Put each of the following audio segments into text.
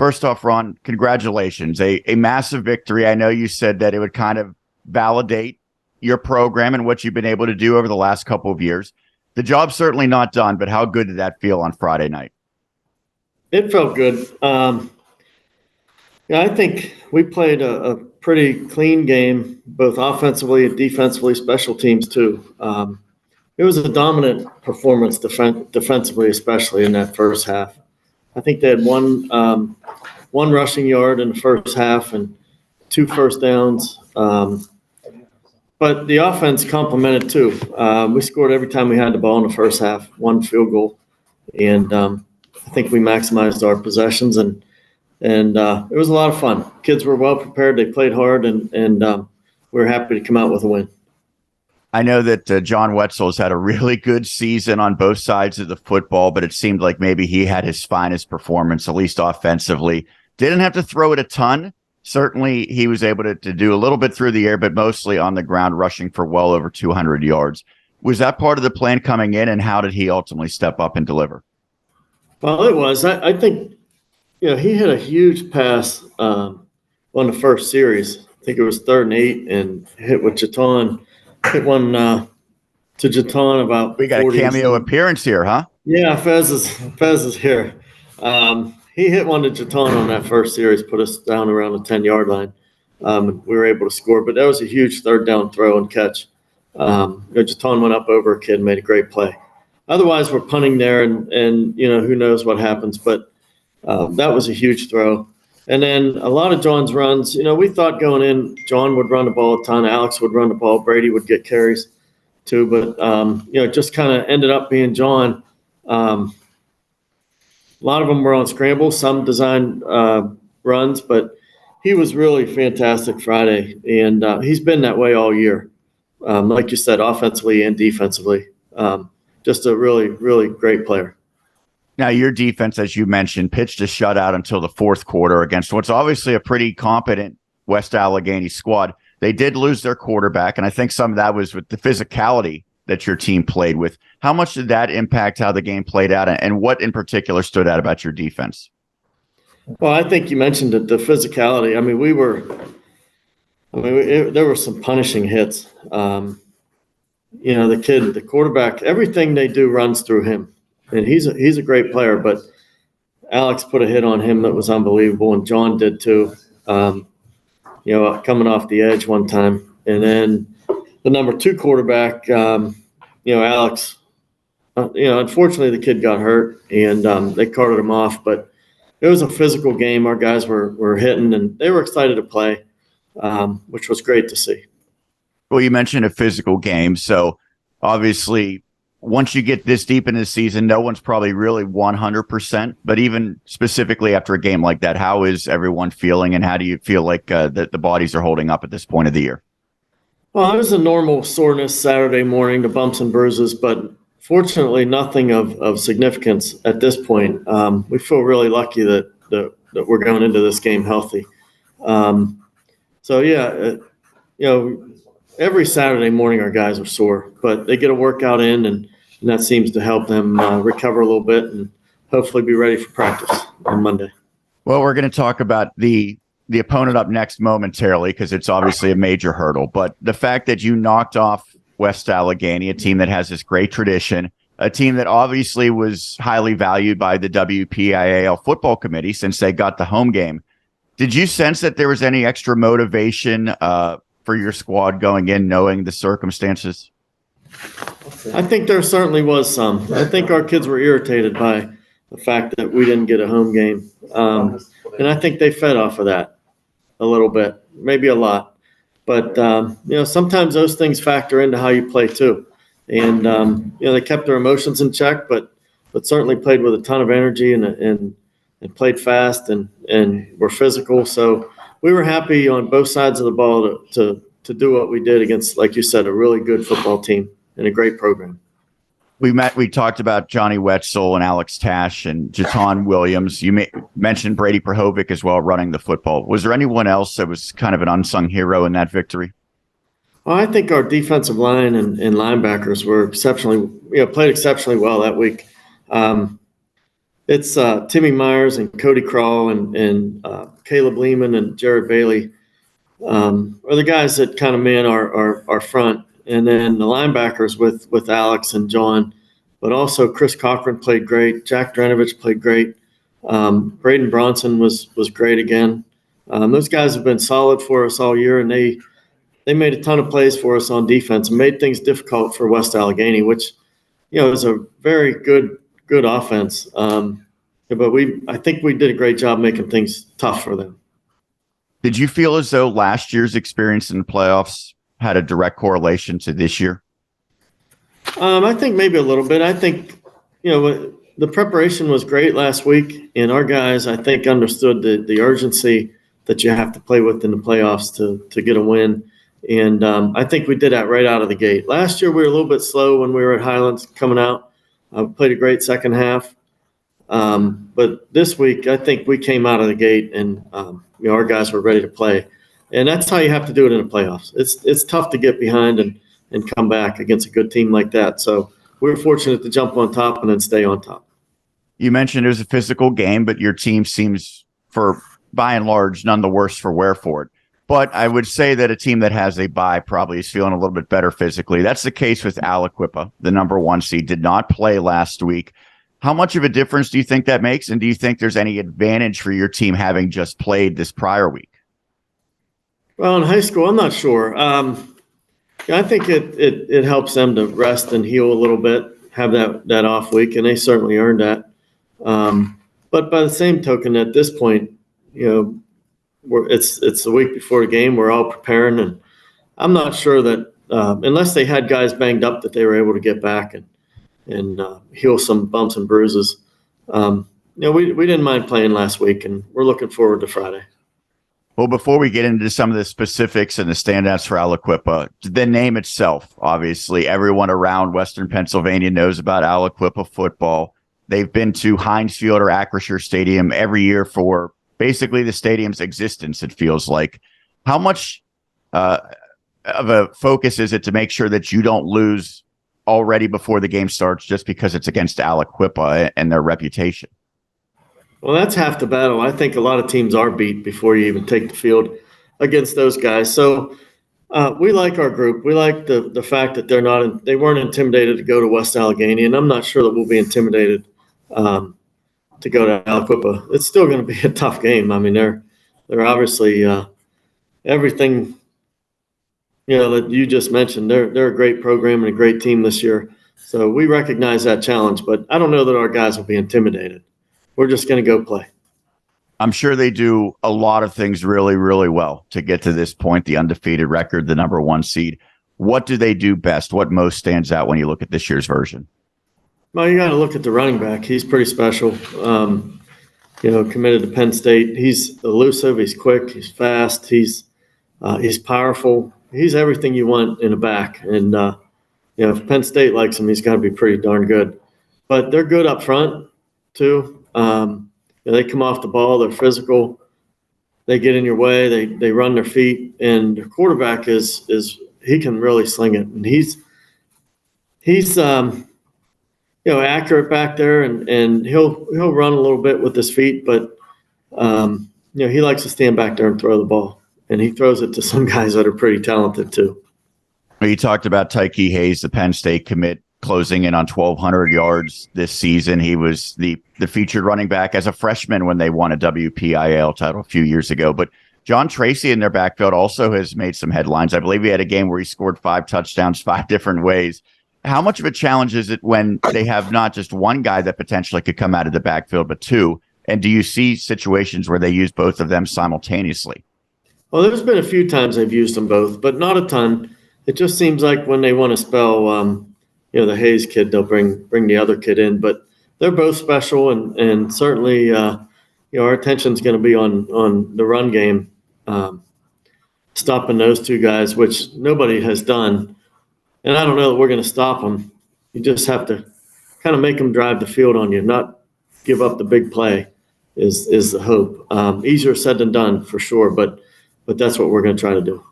First off, Ron, congratulations. A massive victory. I know you said that it would kind of validate your program and what you've been able to do over the last couple of years. The job's certainly not done, but how good did that feel on Friday night? It felt good. I think we played a pretty clean game, both offensively and defensively, special teams too. It was a dominant performance defensively, especially in that first half. I think they had one rushing yard in the first half and 2 first downs. But the offense complemented too. We scored every time we had the ball in the first half, 1 field goal. And I think we maximized our possessions, and it was a lot of fun. Kids were well prepared. They played hard, and we were happy to come out with a win. I know that John Wetzel has had a really good season on both sides of the football, but it seemed like maybe he had his finest performance, at least offensively. Didn't have to throw it a ton. Certainly, he was able to do a little bit through the air, but mostly on the ground, rushing for well over 200 yards. Was that part of the plan coming in, and how did he ultimately step up and deliver? Well, it was. I think, he hit a huge pass on the first series. I think it was 3rd and 8, and hit with Jaton. Hit one to Jaton about. We got a cameo appearance here, huh? Yeah, Fez is here. He hit one to Jaton on that first series, put us down around the 10-yard line. We were able to score, but that was a huge 3rd down throw and catch. Jaton went up over a kid and made a great play. Otherwise, we're punting there, and who knows what happens, but that was a huge throw. And then a lot of John's runs, we thought going in, John would run the ball a ton, Alex would run the ball, Brady would get carries too, but, it just kind of ended up being John. A lot of them were on scrambles, some designed runs, but he was really fantastic Friday, and he's been that way all year. Like you said, offensively and defensively. Just a really, really great player. Now, your defense, as you mentioned, pitched a shutout until the 4th quarter against what's obviously a pretty competent West Allegheny squad. They did lose their quarterback, and I think some of that was with the physicality that your team played with. How much did that impact how the game played out, and what in particular stood out about your defense? Well, I think you mentioned it, the physicality. There were some punishing hits. The quarterback, everything they do runs through him. And he's a great player, but Alex put a hit on him that was unbelievable, and John did too. Coming off the edge one time, and then the number 2 quarterback, Alex. Unfortunately, the kid got hurt, and they carted him off. But it was a physical game. Our guys were hitting, and they were excited to play, which was great to see. Well, you mentioned a physical game, so obviously, once you get this deep in the season, no one's probably really 100%, but even specifically after a game like that, how is everyone feeling, and how do you feel like the bodies are holding up at this point of the year? Well, it was a normal soreness Saturday morning, the bumps and bruises, but fortunately nothing of significance at this point. We feel really lucky that we're going into this game healthy. Every Saturday morning our guys are sore, but they get a workout in, and that seems to help them recover a little bit and hopefully be ready for practice on Monday. Well, we're going to talk about the opponent up next momentarily, because it's obviously a major hurdle. But the fact that you knocked off West Allegheny, a team that has this great tradition, a team that obviously was highly valued by the WPIAL football committee since they got the home game. Did you sense that there was any extra motivation for your squad going in, knowing the circumstances? I think there certainly was some. I think our kids were irritated by the fact that we didn't get a home game. And I think they fed off of that a little bit, maybe a lot. But, sometimes those things factor into how you play too. And, they kept their emotions in check, but certainly played with a ton of energy and played fast and were physical. So we were happy on both sides of the ball to do what we did against, like you said, a really good football team and a great program. We talked about Johnny Wetzel and Alex Tash and Jaton Williams. You mentioned Brady Prohovic as well, running the football. Was there anyone else that was kind of an unsung hero in that victory? Well, I think our defensive line and linebackers were played exceptionally well that week. It's Timmy Meyers and Cody Crawl and Caleb Lehman and Jared Bailey are the guys that kind of man our front. And then the linebackers with Alex and John, but also Chris Cochran played great. Jack Drenovich played great. Braden Bronson was great again. Those guys have been solid for us all year, and they made a ton of plays for us on defense and made things difficult for West Allegheny, which, is a very good offense. But I think we did a great job making things tough for them. Did you feel as though last year's experience in the playoffs had a direct correlation to this year? I think maybe a little bit. I think, the preparation was great last week, and our guys, I think, understood the urgency that you have to play with in the playoffs to get a win. And I think we did that right out of the gate. Last year, we were a little bit slow when we were at Highlands coming out. Played a great second half. But this week, I think we came out of the gate and, our guys were ready to play. And that's how you have to do it in the playoffs. It's tough to get behind and come back against a good team like that. So we were fortunate to jump on top and then stay on top. You mentioned it was a physical game, but your team seems, by and large, none the worse for wear for it. But I would say that a team that has a bye probably is feeling a little bit better physically. That's the case with Aliquippa, the number 1 seed, did not play last week. How much of a difference do you think that makes? And do you think there's any advantage for your team having just played this prior week? Well, in high school, I'm not sure. I think it helps them to rest and heal a little bit, have that off week, and they certainly earned that. But by the same token, at this point, it's the week before the game. We're all preparing, and I'm not sure that unless they had guys banged up that they were able to get back and heal some bumps and bruises. We didn't mind playing last week, and we're looking forward to Friday. Well, before we get into some of the specifics and the standouts for Aliquippa, the name itself, obviously, everyone around Western Pennsylvania knows about Aliquippa football. They've been to Heinz Field or Acrisure Stadium every year for basically the stadium's existence, it feels like. How much of a focus is it to make sure that you don't lose already before the game starts just because it's against Aliquippa and their reputation? Well, that's half the battle. I think a lot of teams are beat before you even take the field against those guys. So we like our group. We like the fact that they weren't intimidated to go to West Allegheny, and I'm not sure that we'll be intimidated to go to Aliquippa. It's still going to be a tough game. I mean, they're obviously everything that you just mentioned. They're a great program and a great team this year. So we recognize that challenge, but I don't know that our guys will be intimidated. We're just going to go play. I'm sure they do a lot of things really, really well to get to this point, the undefeated record, the number 1 seed. What do they do best? What most stands out when you look at this year's version? Well, you got to look at the running back. He's pretty special. Committed to Penn State. He's elusive. He's quick. He's fast. He's powerful. He's everything you want in a back. And, if Penn State likes him, he's got to be pretty darn good. But they're good up front, too. They come off the ball. They're physical. They get in your way. They run their feet. And their quarterback is he can really sling it. And he's accurate back there, and he'll run a little bit with his feet, but he likes to stand back there and throw the ball, and he throws it to some guys that are pretty talented too. You talked about Tyke Hayes, the Penn State commit, closing in on 1,200 yards this season. He was the featured running back as a freshman when they won a WPIAL title a few years ago. But John Tracy in their backfield also has made some headlines. I believe he had a game where he scored 5 touchdowns 5 different ways. How much of a challenge is it when they have not just one guy that potentially could come out of the backfield, but 2? And do you see situations where they use both of them simultaneously? Well, there's been a few times they've used them both, but not a ton. It just seems like when they want to spell, the Hayes kid, they'll bring the other kid in. But they're both special, and certainly, our attention's going to be on the run game, stopping those 2 guys, which nobody has done. And I don't know that we're going to stop them. You just have to kind of make them drive the field on you, not give up the big play is the hope. Easier said than done for sure, but that's what we're going to try to do.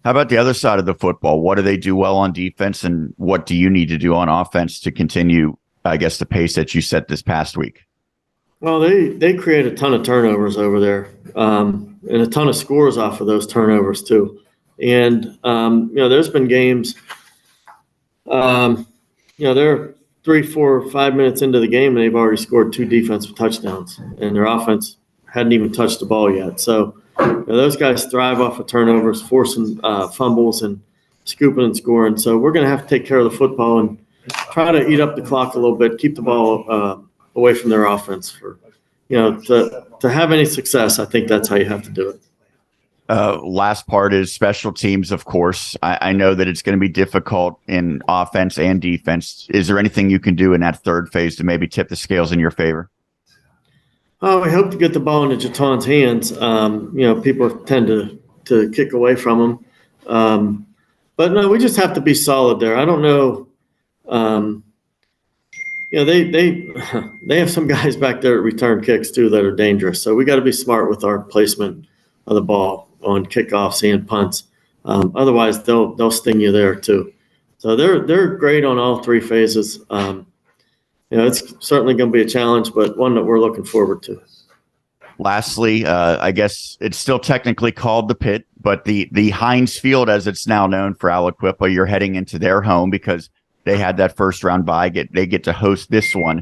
How about the other side of the football? What do they do well on defense, and what do you need to do on offense to continue, I guess, the pace that you set this past week? Well, they create a ton of turnovers over there, and a ton of scores off of those turnovers too. And there's been games, they're 3, 4, 5 minutes into the game, and they've already scored 2 defensive touchdowns, and their offense hadn't even touched the ball yet. So those guys thrive off of turnovers, forcing fumbles and scooping and scoring. So we're going to have to take care of the football and try to eat up the clock a little bit, keep the ball away from their offense. For to have any success, I think that's how you have to do it. Last part is special teams, of course. I know that it's going to be difficult in offense and defense. Is there anything you can do in that third phase to maybe tip the scales in your favor? We hope to get the ball into Jaton's hands. People tend to kick away from him. But no, we just have to be solid there. I don't know. They have some guys back there that return kicks too that are dangerous. So we got to be smart with our placement of the ball on kickoffs and punts. Otherwise, they'll sting you there too. So they're great on all 3 phases. It's certainly going to be a challenge, but one that we're looking forward to. Lastly, I guess it's still technically called the Pit, but the Heinz Field, as it's now known for Aliquippa, you're heading into their home because they had that first round bye. They get to host this one.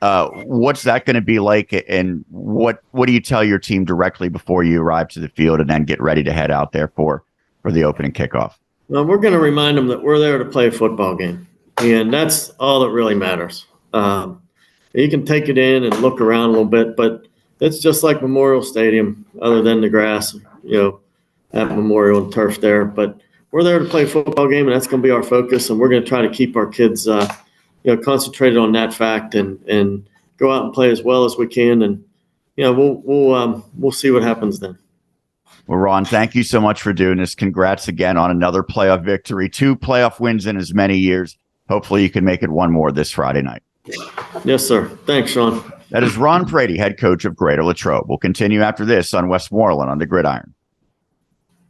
What's that going to be like, and what do you tell your team directly before you arrive to the field and then get ready to head out there for the opening kickoff? Well, we're going to remind them that we're there to play a football game, and that's all that really matters. You can take it in and look around a little bit, but it's just like Memorial Stadium, other than the grass, at Memorial and turf there. But we're there to play a football game, and that's going to be our focus. And we're going to try to keep our kids, concentrated on that fact and go out and play as well as we can. And we'll see what happens then. Well, Ron, thank you so much for doing this. Congrats again on another playoff victory, 2 playoff wins in as many years. Hopefully you can make it one more this Friday night. Yes, sir. Thanks, Sean. That is Ron Prady, head coach of Greater Latrobe. We'll continue after this on Westmoreland on the Gridiron.